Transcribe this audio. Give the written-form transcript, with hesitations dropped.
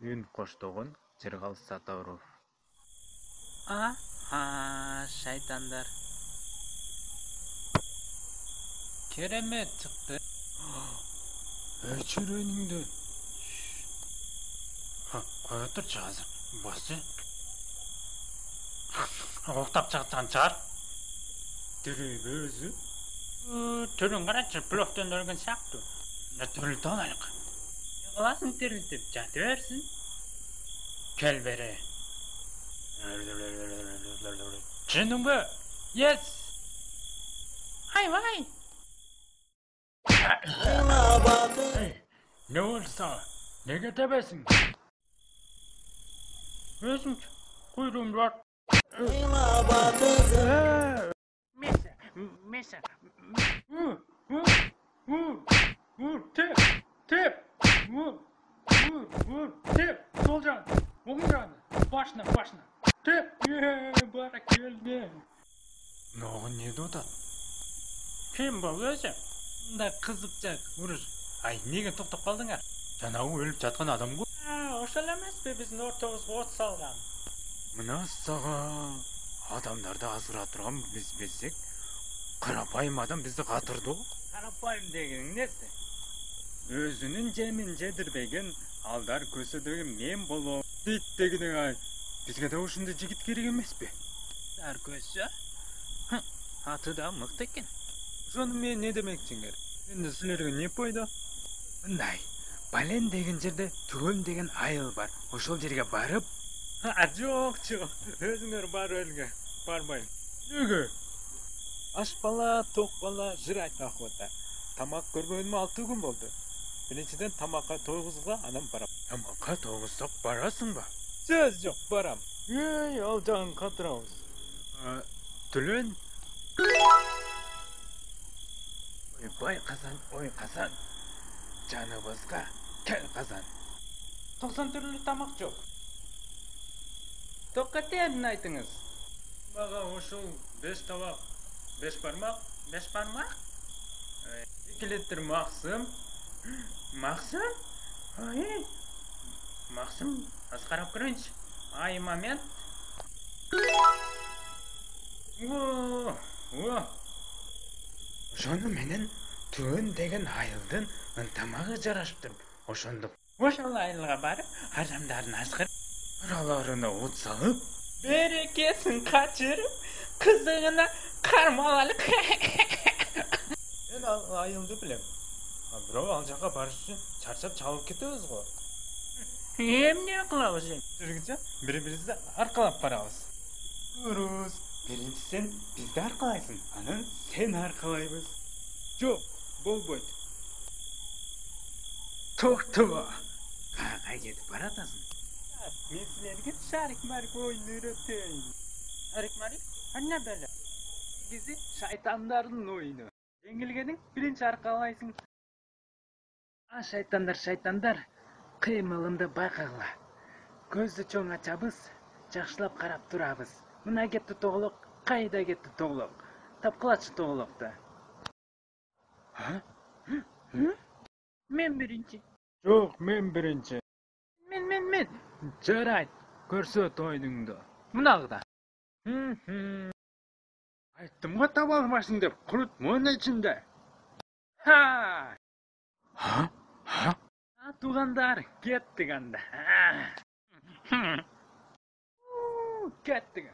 Үн коштогон Жыргал Сатаров. Aha şeytanlar. Keremet çıktı. Öçür önüngdü. Koya turчу азыр. Басчы. Оқтап чыккан чыгар. Тирейби өзү. Түрүн карачы, блоктон өлгөн сыяктуу. Тирилтип алайлык. Не кыласың тирилтип? Жата берсин. Кел бери. Түшүндүңбү? Yes. Ayvay. Ne oldu sana? Ne getebesin? Özüm kuyruğum var. Mesela. Vur, tep. Vur, tep. Solcan, oğulcan, başına. Tep, barak geldi. Ne doda? Kim bu özü? Da kızıkacak, vurur. Ay, неге токтоп калдыңар? Жанагы өлүп жаткан адам го. Ошол эмеспи биздин ортобузга от салган. Мына сага адамдарды азыра турган биз билсек, карапайым адам бизди катырды. Карапайым дегениң нерсе? Өзүнүн жемин жедирбеген алдар көсөдөгү мен болом дейт дегениң ай. Бизге да ушундай жигит керек эмеспи? Дар көсө? Аты да мыкты экен. Ошону мен не демекчиңер? Энди силерге не пайда? Мындай, Бален деген жерде Түгөн деген айыл бар. Ошол жерге барып, Жок, өзүңөр бар өлгө. Барбайм. неге? Аш бала, ток бала жыр айтмак болду. Тамак көргөнүмө 6 күн болду. Биринчиден тамакка тойгузга, анан барам. Тамакка тойгузсак барасыңбы? Сөз жок, барам. Эй, ал жагын катырабыз. Түлөн. Ойбай Казан, ой Казан. Жаныбызга кел Казан. 90 түрлүү тамак жок. Токка тебин айтыңыз. Мага ушул 5 табак, 5 бармак, 5 бармак? 2 литр максым. Максым? Ой. Максым, аз карап көрөйүнчү. Ай, момент. Ошону менен Түгөн деген айылдын ынтамагы жарашыптыр. Ошондук Ошол айылга барып, адамдардын азгырып, араларына от салып, берекесин качырып, кызыгына кармалалык. мен ал айылды билем. Бирок ал жака барыш үчүн чарчап чабып кетебиз го. Эмне кылабыз эми? Жүргүнчө бири-бирибизди аркалап барабыз. Дурус. Биринчи сен бизди аркалайсың, анан сен аркалайбыз. Жок, болбойт. Токтобо. Кага кетип баратасың? Мен силерге шарик-марик оюн үйрөтөйүн. Шарик-марик? Эмне беле? Бизи шайтандардын оюну. Жеңилгениң биринчи аркалайсың. Шайтандар, кыймылымды байкагыла. Көздү чоң ачабыз, жакшылап карап турабыз. Мына кетти тоголок, кайда кетти тоголок? Тапкылачы тоголокто. Мен биринчи. Жок, мен биринчи. Мен. Жарайт, көрсөт оюнуңду. Мынагыда. Айттым го таба албайсың деп, курутма эмне ичинде? Ха! Ha? Туугандар, кеттик анда. Кеттик.